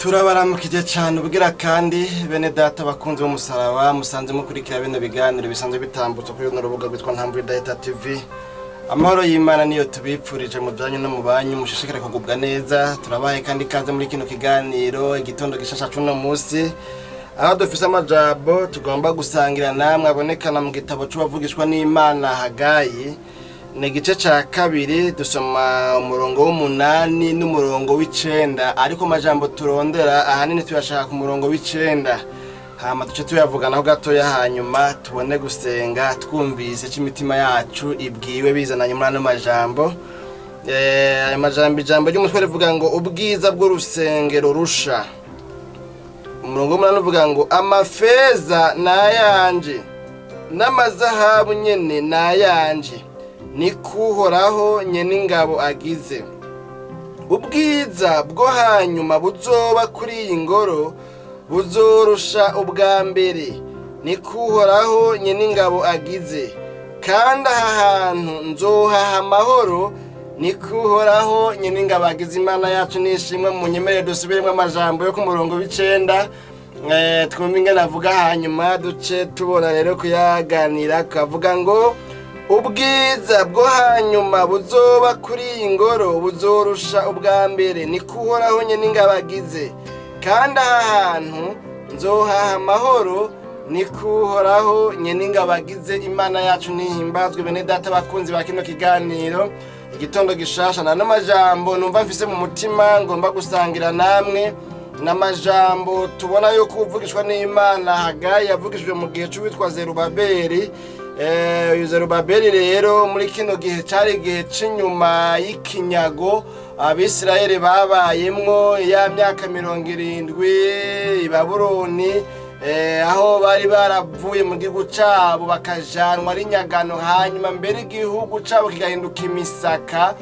Turabaramukije cyane ubwira kandi bene data bakunzi b'umusaraba musanze mukurikira bene biganiro bisanzwe bitambutse kuri runo rubuga rwitwa Ntamvuridahita TV. Amahoro y'Imana niyo tubipfurije mu byanyu no mu banyu mushishikare kugubwa neza. Turabaye kandi ikaze muri kino kiganiro igitondo gishasha cuno munsi. Aho dufise amajambo tugomba gusangira namwe abonekana mu gitabo cy'ubavugishwa n'Imana Hagayi. Ni igice ca kabiri dusoma umurongo w'umunani n'umurongo w'icenda, ariko amajambo turondera ahanini tuyashaka ku murongo w'icenda. Hama tuce tuyavuganaho gatoya hanyuma tubone gusenga twumvise c'imitima yacu ibwiwe bizananye muri ano majambo. Ayo majambo ijambo ry'umutwe rivuga ngo ubwiza bw'urusengero rusha. Umurongo w'umunani uvuga ngo amafeza nayanje n'amazahabu nyene nayanje ni kuhoraho nyene ingabo agize. Ubwiza bwo hanyuma buzoba kuri iyi ngoro buzorusha ubwa mbere ni kuhoraho nyene ingabo agize. Kandi aha hantu nzohaha amahoro ni kuhoraho nyene ingabo agize. Imana yacu nishimwe. Mu nyemere dusubiremo amajambo yo ku murongo w'icenda twumva ingene avuga hanyuma duce tubona rero kuyaganira. Kavuga ngo ubwiza bwo hanyuma buzoba kuri iyi ngoro buzorusha ubwa mbere ni kuhoraho nyene ingabo agize. Kandi aha hantu nzohaha amahoro ni kuhoraho nyene ingabo agize. Imana yacu nihimbazwe bene data bakunzi ba kino kiganiro igitondo gishasha. Nano majambo numva mfise mu mutima ngomba gusangira namwe n'amajambo tubona yo kuvugishwa n'Imana Hagayi yavugishijwe mu gihe cy'uwitwa Zerubabeli. Zerubabeli rero muri kino gihe cari igihe c'inyuma y'ikinyago Abisirayeli babayemwo ya myaka 70 i Babuloni, aho bari baravuye mu gihugu cabo bakajanwa ari nyagano, hanyuma mbere igihugu cabo kigahinduka imisaka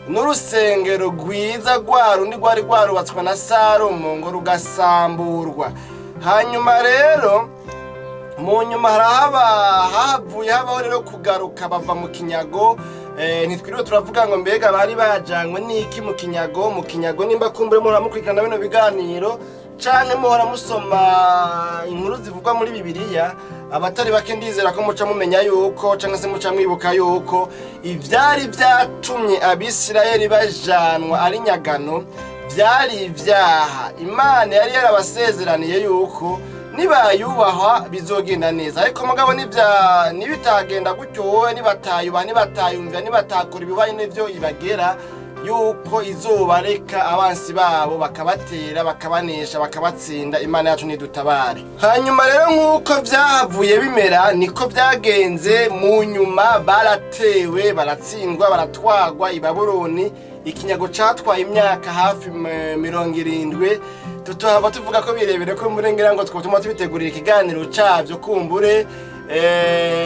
n'urusengero rwiza rwarundi rwari rwarubatswe na Salomo ngo rugasamburwa. Hanyuma rero mu nyuma havuye habaho rero kugaruka bava mu kinyago. Ntitwiriwe turavuga ngo mbega bari bajanywe n'iki mu kinyago. Mu kinyago nimba kumbure muhora mukurikirana bino biganiro canke muhora musoma inkuru zivugwa muri Bibiliya, abatari bake ndizera ko muca mumenya yuko canke se muca mwibuka yuko ivyari vyatumye Abisirayeli bajanwa ari nyagano vyari ivyaha. Imana yari yarabasezeraniye yuko nibayubahwa bizogenda neza, ariko mugabo nibitagenda gutyo, nibatayubaha, nibatayumvira, nibatakora ibibaye n'ivyo ibagera, yuko izobareka abansi babo bakabatera bakabanesha bakabatsinda. Imana yacu nidutabare. Hanyuma rero nk'uko vyahavuye bimera niko vyagenze. Mu nyuma baratewe baratsindwa baratwagwa i Babuloni. Ikinyago catwaye imyaka hafi 70. Tutahava tuvuga ko birebere ko murengera ngo twotuma tubitegurira ikiganiro cavyo kumbure.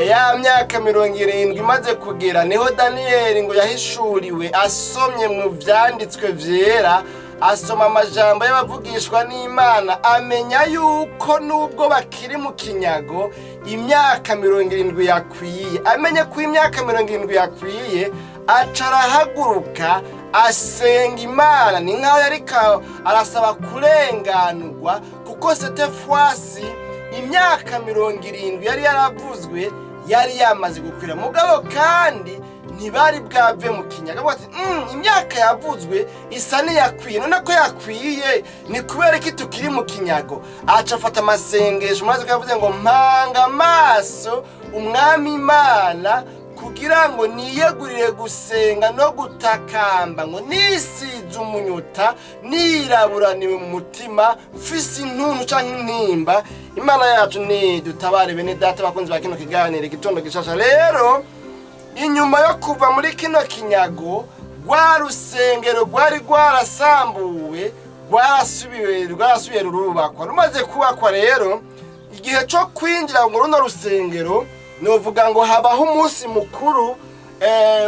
Ya myaka 70 imaze kugera niho Daniyeli ngo yahishuriwe asomye mu vyanditswe vyera, asoma amajambo y'abavugishwa n'Imana, amenya yuko nubwo bakiri mu kinyago imyaka 70 yakwiye. Amenye ko imyaka 70 yakwiye, acarahaguruka asenga Imana. Ni nkaho yarika arasaba kurenganurwa kuko cette fois imyaka 70 yari yaravuzwe yari yamaze gukwira. Mugabo kandi ntibari bwave mu kinyago ati imyaka yavuzwe isa n'iyakwiye. None ko yakwiye ni kubera ko tukiri mu kinyago. Aca afata amasengesho maze akavuze ngo mpanga amaso umwami Imana kugira ngo niyegurire gusenga no gutakamba, ngo nisize umunyota niraburaniwe mu mutima mfise intuntu canke intimba. Imana yacu ni dutabare bene data bakunzi ba kino kiganiro igitondo gishasha. Rero inyuma yo kuva muri kino kinyago, rwa rusengero rwari rwarasambuwe rwarasubiye rurubakwa. Rumaze kubakwa rero, igihe cyo kwinjira mu runo rusengero novuga ngo habaho umunsi mukuru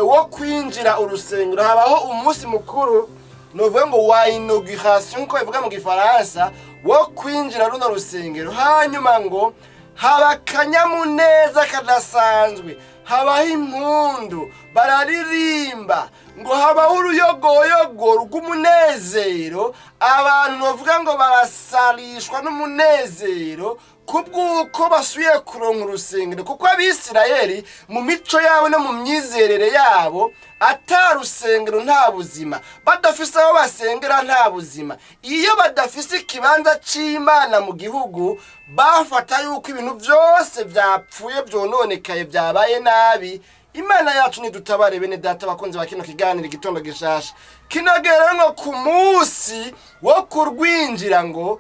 wo kwinjira urusengero. Habaho umunsi mukuru novuga ngo wa inauguration nko bivuga mu Gifaransa, wo kwinjira runo rusengero. Hanyuma ngo haba kanyamuneza kadasanzwe, habaho impundu, bararirimba, ngo habaho uruyogoyogo rw'umunezero, abantu bavuga ngo barasarishwa n'umunezero kubw'uko basubiye kuronka urusengero, kuko Abisirayeli mu mico yabo no mu myizerere yabo atarusengero nta buzima, badafise aho basengera nta buzima. Iyo badafise ikibanza c'Imana mu gihugu, bafata yuko ibintu byose byapfuye byononekaye byabaye nabi. Imana yacu nidutabare bene data bakunzi ba kino kiganiro igitondo gishasha. Kinagera ngo ku munsi wo kurwinjira ngo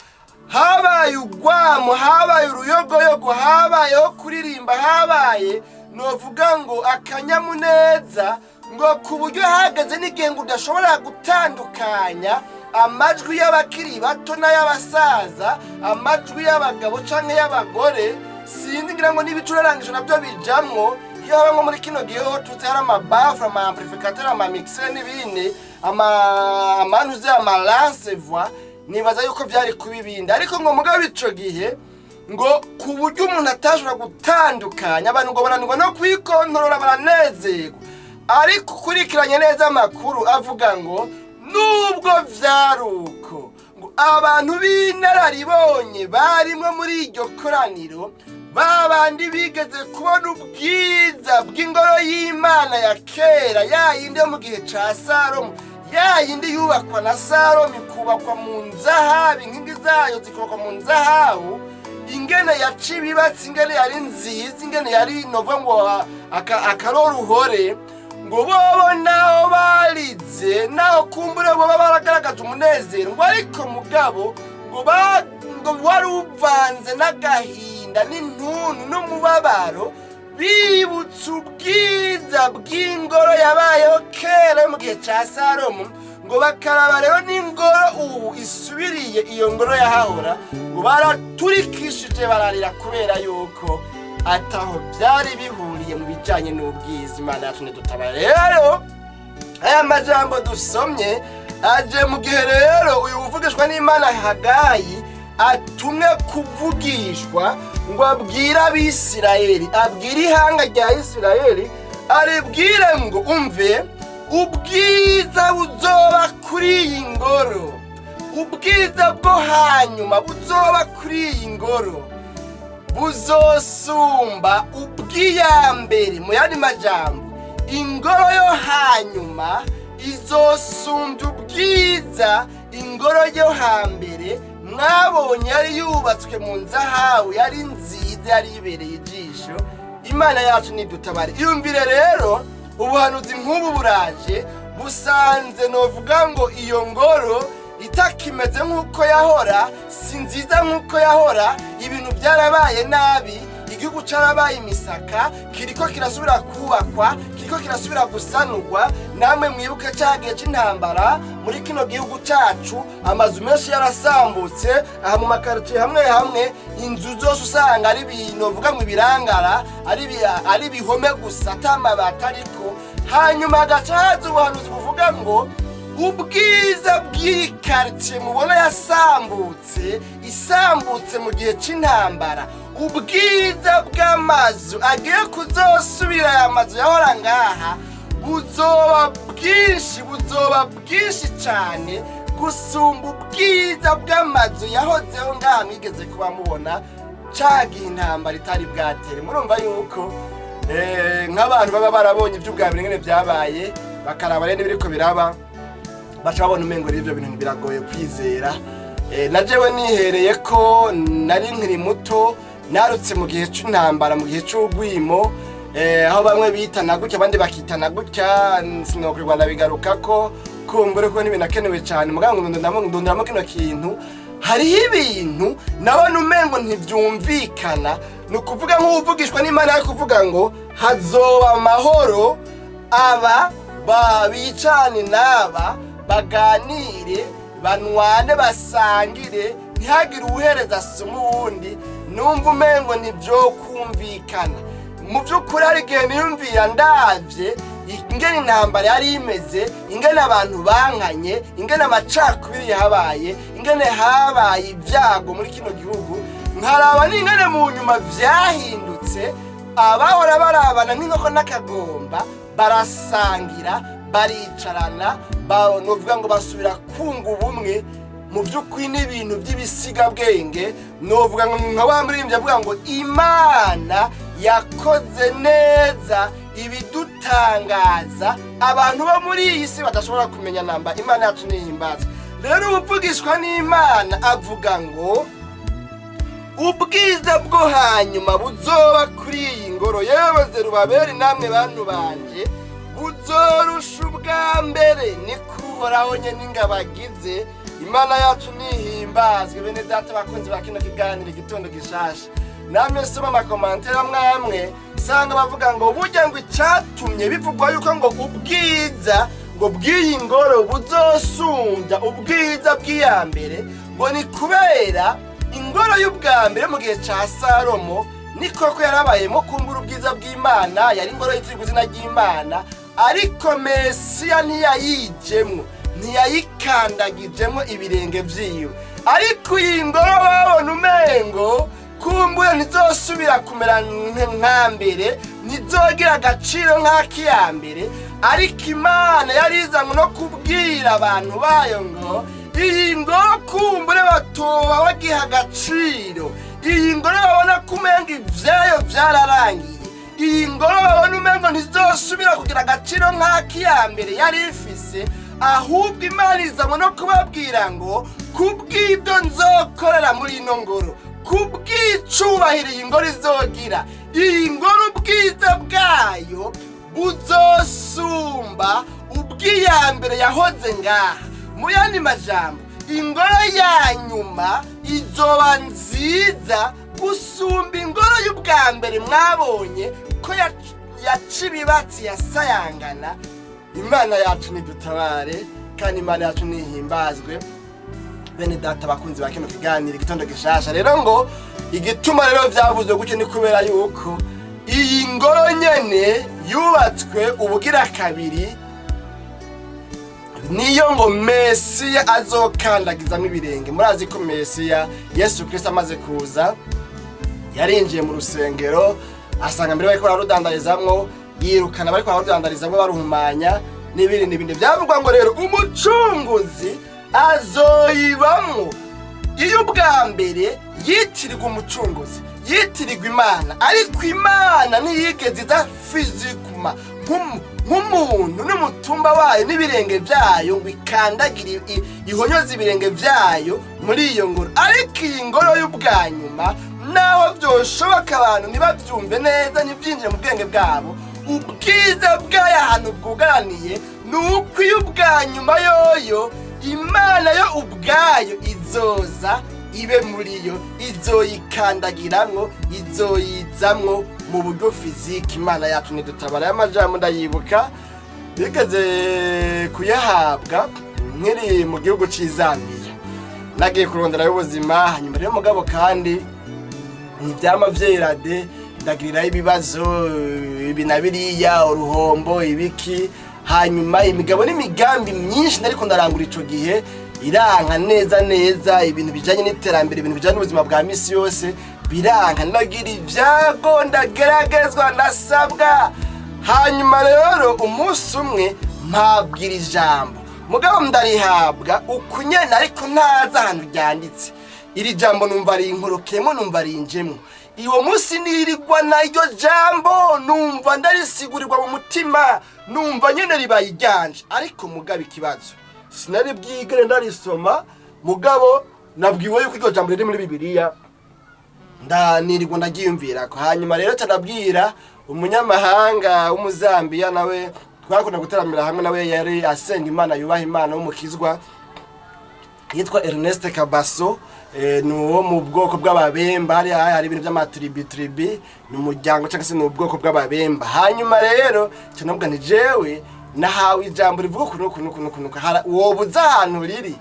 habaye ugwamo, habaye uruyogoyogo, habayeho kuririmba, habaye novuga ngo akanyamuneza, ngo ku buryo hagaze n'igihe ngo udashobora gutandukanya amajwi y'abakiri bato n'ay'abasaza, amajwi y'abagabo canke y'abagore. Sinzi ngira ngo n'ibicurarangisho nabyo bijamwo. Iyo haba nko muri kino gihe ho tutara amabafu, ama amplificateur, ama mixer n'ibindi, amanuze amalance voix, nibaza yuko byari kubibinda. Ariko ngo mugabo ico gihe ngo ku buryo umuntu atashobora gutandukanya, abantu ngo bananirwa no kwikontorora, baranezerwa. Ariko kurikiranye neza amakuru avuga ngo nubwo vyaruko ngo abantu b'inararibonye barimwe muri iryo koraniro, babandi bigeze kubona ubwiza bw'ingoro y'Imana ya kera, yayindi yo mu gihe ca Salomo, yayindi yubakwa na Salomo, ikubakwa mu nzahabu, inkingi zayo zikubakwa mu nzahabu, ingene yaca ibibatsi, ingene yari nziza, ingene yari novuga ngo akaroruhore, ngo bobo naho barize, naho kumbure boba baragaragaje umunezero, ngo ariko mugabo ngo wari uvanze n'agahinda n'intuntu n'umubabaro, bibutse ubwiza bw'ingoro yabayeho kera yo mu gihe ca Salomo, ngo bakaraba rero n'ingoro ubu isubiriye iyo ngoro yahahora, ngo baraturikishije bararira kubera yuko ataho byari bihuriye mu bijanye n'ubwiza. Imana yacu nidutabare. Rero aya majambo dusomye aje mu gihe rero uyu uvugishwa n'Imana Hagayi atumwe kuvugishwa ngo abwire Abisirayeli, abwire ihanga rya Isirayeli, aribwire ngo umve ubwiza buzoba kuri iyi ngoro, ubwiza bwo hanyuma buzoba kuri iyi ngoro buzosumba ubwiyambere. Mu yandi majambo, ingoro yo hanyuma izosumbya ubwiza ingoro yo hambere mwabonye yari yubatswe mu nzahabu, yari nziza, yari ibereye ijisho. Imana yacu nidutabare. Iyumvire rero ubuhanuzi nk'ubu buraje busanze novuga ngo iyo ngoro itakimeze nk'uko yahora, si nziza nk'uko yahora, ibintu byarabaye nabi, igihugu carabaye imisaka, kiriko kirasubira kubakwa, kiriko kirasubira gusanurwa. Namwe mwibuke cyagiye c'intambara muri kino gihugu cacu, amazu menshi yarasambutse, aha mu makartier hamwe hamwe inzu zose usanga ari ibintu novuga ngo ibirangara, ari ibihome gusa atamabati ariko. Hanyuma agaca haza ubuhanuzi buvuga ngo ubwiza bw'ikartier mubona yasambutse, isambutse mu gihe c'intambara, ubwiza bw'amazu agiye kuzosubira aya mazu yahora ngaha buzoba bwinshi cyane gusumba ubwiza bw'amazu yahozeho ngaha mwigeze kuba mubona cagiye intambara itari bwatere. Murumva yuko nk'abantu baba barabonye iby'ubwambere ngene byabaye, bakaraba rero n'ibiriko biraba, baca babona umengo rero ibyo bintu biragoye kwizera. Najewe nihereye ko nari nkiri muto, narutse mu gihe c'intambara, mu gihe c'ugwimo, aho bamwe bitana gutya abandi bakitana gutya. Sinokwirwa ndabigaruka ko kumbure ko n'ibinakenewe cyane, mugango ndonderamo kino kintu. Hariho ibintu nabona umengo ntibyumvikana, ni ukuvuga nk'uvugishwa n'Imana yo kuvuga ngo hazoba amahoro, aba babicane n'aba baganire, banwane, basangire, ntihagire uhereza asoma uwundi. Numva umengo nibyo kumvikana. Mu by'ukuri ari igihe niyumvira ndavye ingene intambara yari imeze, ingene abantu bankanye, ingene amacakubiri yahabaye, ingene habaye ibyago muri kino gihugu, nkaraba n'ingene mu nyuma vyahindutse. Abahora barabana nk'inkoko n'akagomba barasangira, baricarana novuga ngo basubira kunga ubumwe mu by'ukuri n'ibintu by'ibisigabwenge novuga ngo nka wa muririmbyi avuga ngo Imana yakoze neza ibidutangaza abantu bo muri iyi si badashobora kumenya namba. Imana yacu nihimbaza. Rero ubuvugishwa n'Imana avuga ngo ubwiza bwo hanyuma buzoba kuri iyi ngoro yewe Zerubabeli namwe bantu banje buzorusha ubwa mbere nikuhoraho nyene n'ingabagize. Imana yacu nihimbazwe. Bene data bakunzi ba kino kiganiro igitondo gishasha, namwe soma amakomantere amwe sanga bavuga ngo burya ngo icyatumye bivugwa yuko ngo ubwiza ngo bw'iyi ngoro buzosumbya ubwiza bw'iyambere ngo ni kubera ingoro y'ubwa mbere mu gihe ca Salomo ni koko yarabayemo kumbura ubwiza bw'Imana, yari ingoro yitiriwe izina ry'Imana, ariko Mesiya ntiyayijemwo, ntiyayikandagijemwo ibirenge vyiwe. Ariko iyi ngoro babona umengo kumbura ntizosubira kumera nka mbere, ntizogira agaciro nk'akiyambere. Ariko Imana yarizanywe no kubwira abantu bayo ngo iyi ngoro kumbure batoba bagiha agaciro, iyi ngoro babona kumenga ivyayo vyararangiye, iyi ngoro babona umengo ntizosubira kugira agaciro nk'akiyambere yari ifise. Ahubwo Imana izanywe no kubabwira ngo kubw'ibyo nzokorera muri ino ngoro, kubw'icubahiro iyi ngoro izogira, iyi ngoro ubwiza bwayo buzosumba ubw'iyambere yahoze ngaha. Mu yandi majambo, ingoro ya nyuma izoba nziza gusumba ingoro y'ubwa mbere mwabonye ko yacibibatsi yasayangana. Imana yacu nidutabare kandi Imana yacu nihimbazwe. Bene data bakunzi ba kino kiganiro igitondo gishasha, rero ngo igituma rero vyavuzwe gutyo ni kubera yuko iyi ngoro nyene yubatswe ubugira kabiri, niyo ngo Mesiya azokandagizamo ibirenge. Murazi ko Mesiya Yesu Kristo amaze kuza yarinjiye mu rusengero asanga mbere bariko bararudandarizamwo, yirukana bariko bararudandarizamwo baruhumanya n'ibindi byavugwa ngo rero umucunguzi azoyibamwo. Iyo ubwa mbere yitirirwa umucunguzi, yitirirwa Imana, ariko Imana ntiyigeze iza fizikuma nk'umuntu n'umutumba wayo n'ibirenge vyayo ngo ikandagire ihonyoza ibirenge vyayo muri iyo ngoro. Ariko iyi ngoro y'ubwa nyuma naho vyoshoboka abantu ntibavyumve neza, ntivyinjire mu bwenge bwabo, ubwiza bwayo ahantu bwugaraniye nuko iyo ubwa nyuma yoyo Imana yo ubwayo izoza ibe muri yo, izoyikandagiramwo, izoyizamwo mu buryo fiziki. Imana yacu nidutabara. Y'amajambo ndayibuka bigeze kuyahabwa nkiri mu gihugu c'Izambiya, nagiye kuronderayo ubuzima. Hanyuma rero mugabo kandi ntivyama vyerade, ndagirirayo ibibazo ibi na biriya, uruhombo ibiki. Hanyuma imigabo n'imigambi myinshi nariko ndarangura ico gihe iranka neza ibintu bijanye n'iterambere, ibintu bijanye n'ubuzima bwa misi yose biranka, nagira ivyago ndageragezwa ndasabwa. Hanyuma rero umunsi umwe mpabwira ijambo, mugabo ndarihabwa ukunyene ariko ntazi ahantu ryanditse. Iri jambo numva rinkorokeyemo, numva rinjemwo. Iwo munsi nirigwa naryo jambo numva ndarisigurirwa mu mutima, numva nyene ribaye iganje. Ariko mugabo ikibazo sinari bwigere ndarisoma, mugabo nabwiwe yuko iryo jambo riri muri Bibiliya, ndanirigwa ndagiyumvirako. Hanyuma rero tarabwira umunyamahanga w'umuzambiya, nawe twakunda gutaramira hamwe, nawe yari asenga Imana, yubaha Imana, w'umukizwa, yitwa Ernest Kabaso. Nuwo mu bwoko bw'ababemba, hari ibintu by'amatribi n'umuryango cyangwa se n'ubwoko bw'ababemba. Hanyuma rero cyanabwa nti jewe nahawe ijambo rivuga kunuka wobuza ahantu riri.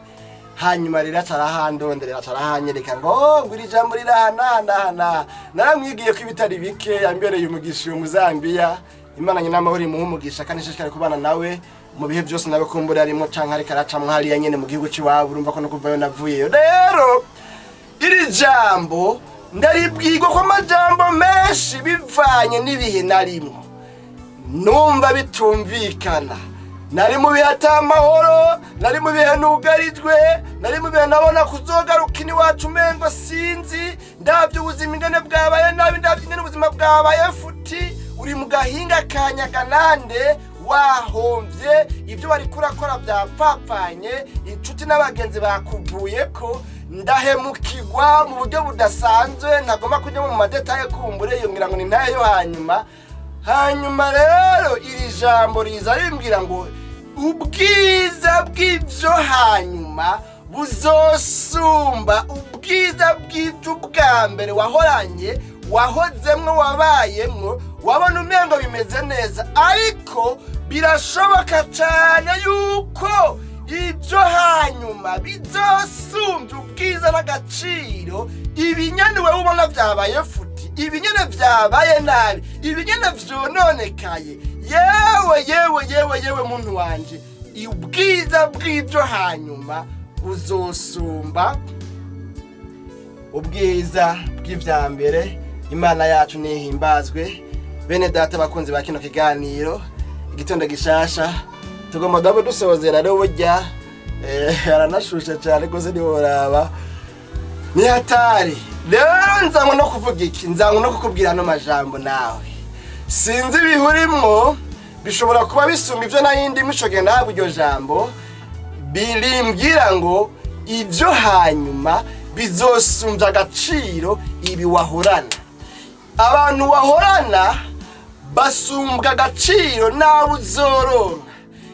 Hanyuma rero acarahandonderera, acarahanyereka ngo ngwiri ijambo rirahana. Naramwigiye ko ibitari bike, yambereye umugisha mu Zambiya. Imana nyina Amahoro imuha umugisha kandi ishishikare kubana nawe mu bihe byose, nawe kumbura arimo canka ariko aracamwe hariya nyene mu gihugu cy'iwabo. Urumva ko no kuvayo navuyeyo. Rero iri jambo ndaribwirwa ko amajambo menshi bivanye n'ibihe narimo, numva bitumvikana. nari mu bihe ata amahoro, nari mu bihe nugarijwe, nari mu bihe nabona kuzogaruka iwacu umengo sinzi, ndavye ubuzima ingene bwabaye nabi, ndavye ingene ubuzima bwabaye futi, uri mu gahinga ka Nyaganande, wahomvye, ibyo wari kurakora byapfapfanye, inshuti n'abagenzi bakuvuyeko, ndahemukirwa mu buryo budasanzwe, ntagomba kujya mu madetaye kumbure iyo ngira ngo ni ntaye yo hanyuma rero iri jambo riza rimbwira ngo ubwiza bw'ibyo hanyuma buzosumba ubwiza bw'ibyo bwa mbere wahoranye, wahozemwo, wabayemwo, wabona umengo bimeze neza, ariko birashoboka cyane yuko ibyo hanyuma bizosumbya ubwiza n'agaciro ibinyene wewe ubona byabaye futi, ibinyene byabaye nabi, ibinyene vyononekaye. Yewe muntu wanje, ubwiza bw'ibyo hanyuma buzosumba ubwiza bw'ivya mbere. Imana yacu nihimbazwe. Bene data bakunzi ba kino kiganiro igitondo gishasha, tugomba dabo dusozera rero burya aranashusha cyane gose niworaba ni hatari. Rero nzango no kuvuga iki, nzango no kukubwira no majambo nawe sinzi bihurimwo, bishobora kuba bisumba ivyo nayindi mishoge ntabwo iryo jambo birimbwira ngo ibyo hanyuma bizosumbya agaciro ibi wahorana. Abantu wahorana basumbwa agaciro nawe uzoronka,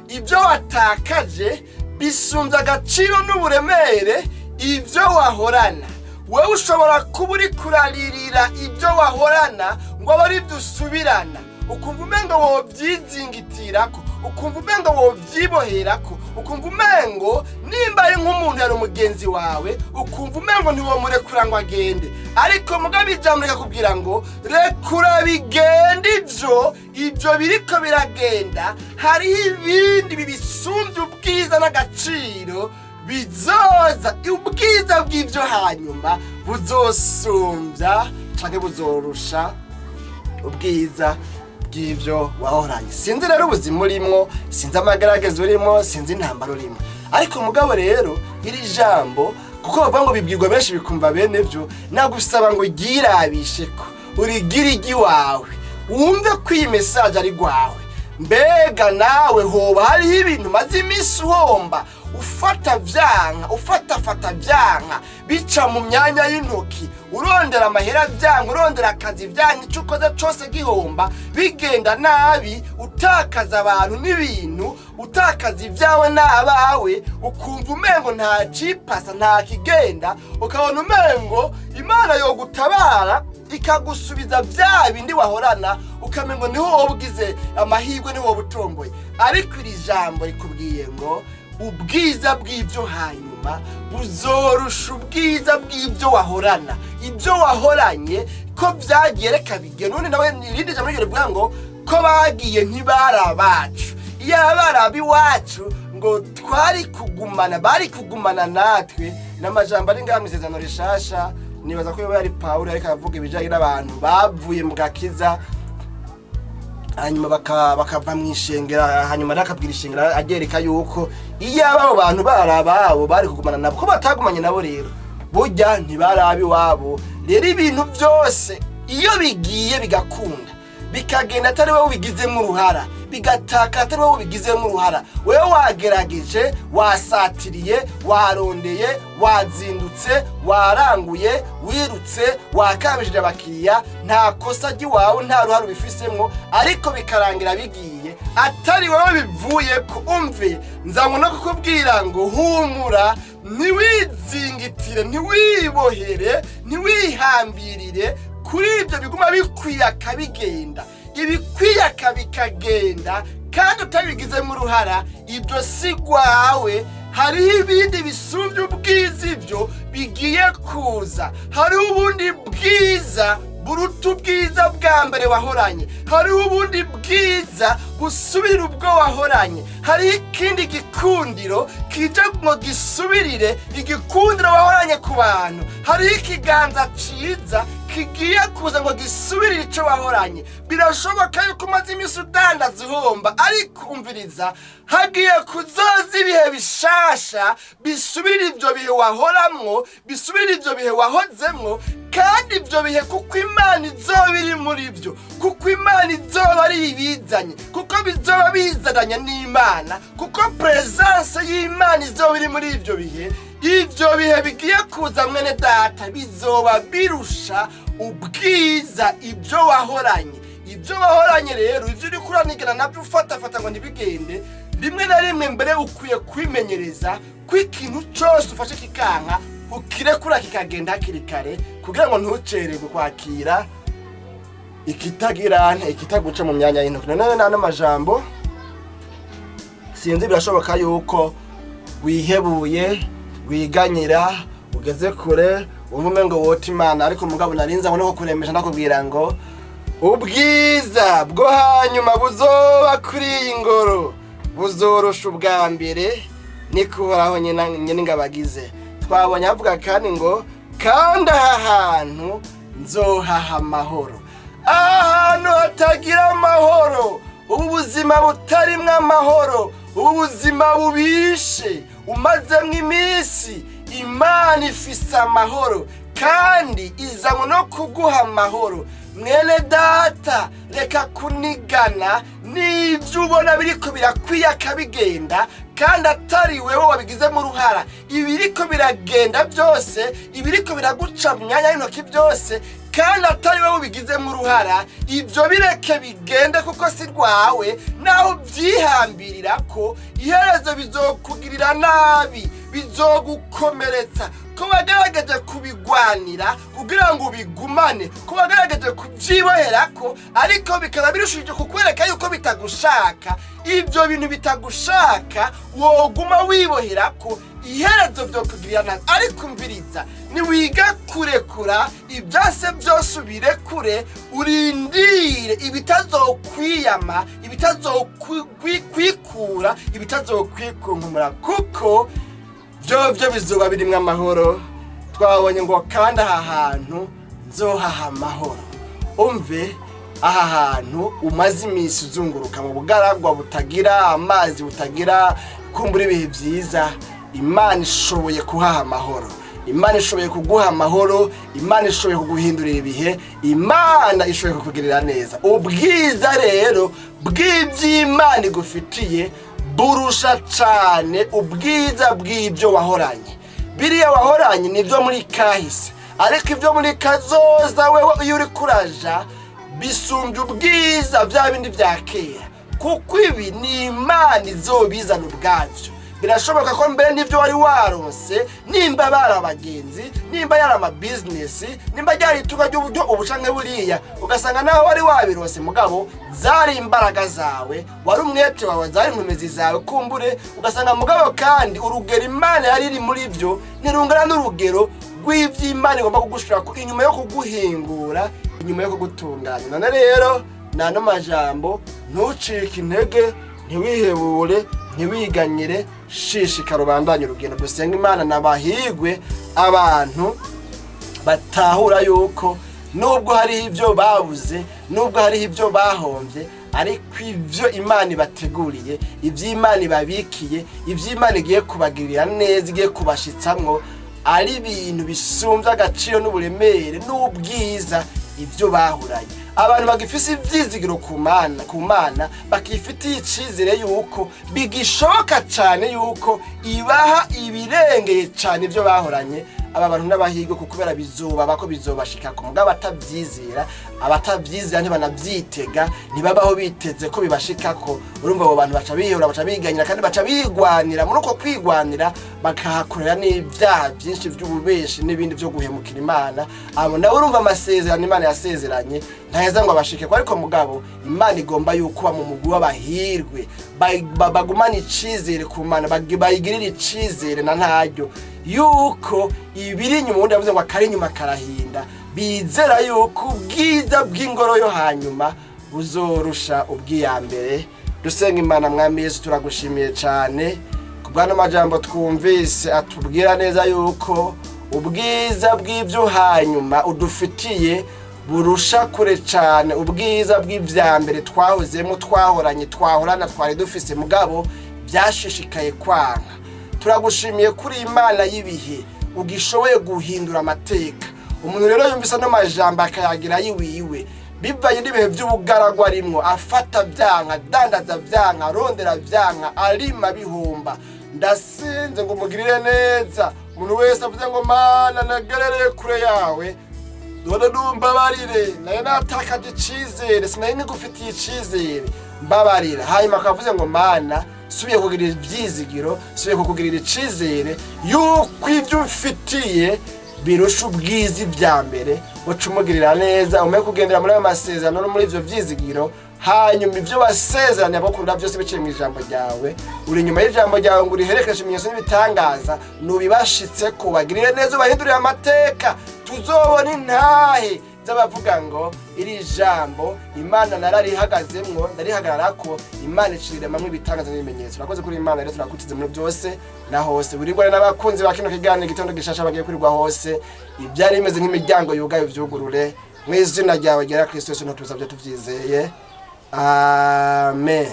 ibyo watakaje bisumbya agaciro n'uburemere ibyo wahorana. Wewe ushobora kuba uri kuraririra ibyo wahorana ngo abe ari byo usubirana, ukumva umengo wobyizingitirako, ukumva umengo wobyiboherako, ukumva umengo nimba ari nk'umuntu yari umugenzi wawe, ukumva umengo ntiwomurekura ngo agende. Ariko mugabo ijambo rikakubwira ngo rekura bigende, ibyo biriko biragenda, hariho ibindi bibisumbya ubwiza n'agaciro bizoza. Ubwiza bw'ibyo hanyuma buzosumbya canke buzorusha ubwiza bw'ibyo wahoranye. Sinzi rero ubuzima urimwo, sinzi amagaragazo urimo, sinzi intambara urimo, ariko mugabo rero iri jambo kuko bavuga ngo bibwirwa benshi bikumva bene byo, nagusaba ngo girabisheko urigire igiwawe, wumve ko iyi message ari gwawe. Mbega nawe hoba hariho ibintu maze imisi uhomba, ufata vyanka bica mu myanya y'intoki, urondera amahera vyanka, urondera akazi vyanka, ico ukoze cose gihomba, bigenda nabi, utakaza abantu n'ibintu, utakaza ivyawe n'abawe, ukumva umengo nta cipasa nta kigenda, ukabona umengo Imana yo gutabara ikagusubiza vya bindi wahorana, ukamengo niho wobugize amahirwe, niho wobutomboye. Ariko iri jambo rikubwiye ngo ubwiza bw'ibyo hanyuma buzorusha ubwiza bw'ibyo wahorana. Ibyo wahoranye ko vyagiye reka bige, none nawe irindi jambo rivuga ngo ko bagiye ntibarabacu, iyo abarabi wacu ngo twari kugumana, bari kugumana natwe. N'amajambo ari ngaha mw'isezerano rishasha, nibaza ko yari Paulo ariko avuga ibijanye n'abantu bavuye mu gakiza hanyuma bakava mw'ishengera, hanyuma nakabwira ishengera agereka yuko iyo abo bantu barababo bari kugumana nabo, ko batagumanye nabo rero burya ntibarabi wabo. Rero ibintu byose iyo bigiye bigakunda bikagenda atari wowe ubigizemo uruhara, bigataka atari wowe ubigizemo uruhara, wewe wagerageje, wasatiriye, warondeye, wazindutse, waranguye, wirutse, wakabishije abakiriya, nta kosa ry'iwawe, nta ruhara ubifisemwo, ariko bikarangira bigiye atari wowe bivuye ko. Umve, nzango no kukubwira ngo humura, ntiwizingitire, ntiwibohere, ntiwihambirire kuri ibyo biguma bikwiyaka bigenda, ibikwiyaka bikagenda kandi utabigizemo uruhara, ibyo si gwawe. Hariho ibindi bisumbya ubwiza ibyo bigiye kuza, hariho ubundi bwiza buruta ubwiza bwa mbere wahoranye, hariho ubundi bwiza busubirira ubwo wahoranye, hariho ikindi gikundiro kija ngo gisubirire igikundiro wahoranye ku bantu, hariho ikiganza ciza kigiye kuza ngo gisubirire ico wahoranye. Birashoboka yuko umaze imisi udandaza uhomba, ariko umviriza, hagiye kuzoza ibihe bishasha bisubirira ivyo bihe wahoramwo, bisubirira ivyo bihe wahozemwo, kandi ivyo bihe kuko Imana izoba iri muri vyo, kuko Imana izoba ari ibizanye, kuko bizoba bizananye n'Imana, kuko presence y'Imana izoba iri muri ivyo bihe. Ivyo bihe bigiye kuza mwene data bizoba birusha ubwiza ibyo wahoranye. Ibyo wahoranye rero, ivyo uri kuranigana nabyo ufata ngo ntibigende, rimwe na rimwe mbere ukwiye kwimenyereza ko ikintu cyose ufashe kikanka ukirekura kikagenda hakiri kare, kugira ngo ntucererwe kwakira ikitaguca mu myanya y'intoki. None n'amajambo sinzi, birashoboka yuko wihebuye, wiganyira, ugeze kure, wumva ngo wote Imana, ariko mugabo narinza ngo no kuremesha nakubwira ngo ubwiza bwo hanyuma buzoba kuri iyi ngoro buzorusha ubwa mbere, nikuhoraho nyene ngabagize. Twabonye avuga kandi ngo kandi aha hantu nzohaha amahoro. Ahantu hatagira amahoro, ubu buzima butarimwo amahoro, ubu buzima bubishe umazemwo iminsi, Imana ifise amahoro kandi izanywe no kuguha amahoro. Mwene data, reka kunigana n'ivyo ubona biriko birakwiyaka bigenda, kandi atari wewe wabigizemo uruhara. Ibiriko biragenda byose, ibiriko biraguca mu myanya y'intoki byose, kandi atari wewe ubigizemo uruhara. Ivyo bireke bigende kuko si rwawe, naho vyihambirira ko iherezo bizokugirira nabi, bizogukomeretsa. Ko bagerageje kubigwanira kugira ngo ubigumane, ko bagerageje kuvyiboherako, ariko bikaba birushije kukwereka yuko bitagushaka. Ivyo bintu bitagushaka woguma wiboherako, iherezo vyokugirira nabi. Ariko umviriza, niwiga kurekura ivyase byose ubirekure, urindire ibitazokwiyama, ibitazokwikura, ibitazokwikunkumura, kuko byo bizoba birimwe amahoro. Twabonye ngo kandi aha hantu nzohaha amahoro. Umve, aha hantu umaze imisi uzunguruka mu bugaragwa butagira amazi, butagira kumbura ibihe byiza, Imana ishoboye kuhaha amahoro. Imana ishoboye kuguha amahoro, Imana ishoboye kuguhindurira ibihe, Imana ishoboye kukugirira neza. Ubwiza rero bw'ivy'Imana igufitiye burusha cane ubwiza bw'ibyo wahoranye. Biriya wahoranye nivyo muri kahise, ariko ivyo muri kazoza wewe iyo uri kuraja bisumbye ubwiza bya bindi vya kera, kuko ibi ni Imana izobizana ubwavyo. Birashoboka ko mbere n'ivyo wari waronse, nimba bari abagenzi, nimba yari amabizinesi, nimba ryari ituga ry'uburyo ubucanke buriya, ugasanga naho wari wabironse, mugabo zari imbaraga zawe, wari umwete wawe, zari inkomezi zawe, kumbure ugasanga mugabo kandi urugero Imana yari iri muri vyo ntirungana n'urugero rw'ivy'Imana igomba kugushira inyuma yo kuguhingura, inyuma yo kugutunganya. None rero nano majambo, ntucike intege, ntiwihebure, ntiwiganyire, shishikara ubandanye urugendo. Dusenga Imana nabahigwe abantu batahura yuko nubwo hari ivyo babuze, nubwo hari ivyo bahomvye, ariko ivyo Imana ibateguriye, ivy'Imana ibabikiye, ivy'Imana igiye kubagirira neza, igiye kubashitsamwo, ari ibintu bisumbya agaciro n'uburemere n'ubwiza ivyo bahuranye. Abantu bagifise ivyizigiro ku Mana, bakifitiye icizere yuko bigishoka cane yuko ibaha ibirengeye cane ivyo bahoranye. Aba bantu n'abahigwe kubera bizoba bako bizobashika ku mugabo abatavyizera ntibanavyitega, ntibabaho biteze ko bibashikako. Urumva abo bantu baca bihura, baca biganyira, kandi baca bigwanira. Muri uko kwigwanira bakahakorera n'ivyaha byinshi vy'ububeshi n'ibindi vyo guhemukira Imana. Abo nawe urumva amasezerano Imana yasezeranye ntaheza ngo abashike, ariko mugabo Imana igomba yuko ba mu mugwi w'abahirwe bagumana icizere ku Mana, bayigirira icizere na ntaryo yuko ibiri inyuma, ubundi yavuze ngo akari inyuma karahinda. Bizera yuko ubwiza bw'ingoro yo hanyuma buzorusha ubwiyambere. Dusenga Imana. Mwami Yesu, turagushimiye cyane kubwana majambo twumvise atubwira neza yuko ubwiza bw'ibyo hanyuma udufitiye burusha kure cyane ubwiza bw'ivyambere twahozemo twahoranye twahorana twari dufise mugabo byashishikaye kwanka. Turagushimiye kuri Imana y'ibihe ugishoboye guhindura amateka. Umuntu rero yumvise no majambo akayagira yiwiwe bivaye n'ibihe by'ubugaragwa rimwo afata byanka dandaza byanka arondera byanka arima bihomba. Ndasinze ngo mugirire neza umuntu wese avuze ngo Mana nagerereye kure yawe dore numbabarire naye natakaje icizere sinaye nigufitiye icizere mbabarira. Hanyuma akavuze ngo Mana subiye kugirira ibyizigiro subiye kukugirira icizere yuko ibyo mfitiye birusha ubwiza bya mbere ucumugirira neza ume kugendera muri ayo masezerano no muri ivyo vyizigiro. Hanyuma ivyo basezeranya bakunda byose biciye mu ijambo ryawe uri nyuma y'ijambo ryawe ngo uriherekeshe ibimenyetso n'ibitangaza nubibashitse ko bagirire neza ubahindurire amateka tuzobona intahe z'abavuga ngo iri jambo Imana nararihagazemwo ndarihagararako Imana iciriremamwe ibitangaza n'ibimenyetso. Urakoze kuri Imana rero turakutize muri byose na hose burigwa n'abakunzi ba kino kiganiro igitondo gishasha bagiye kurirwa hose ibyari bimeze nk'imiryango yugaye vyugurure mu izina ryawe gera Kristo Yesu no tuzabye tuvyizeye amen.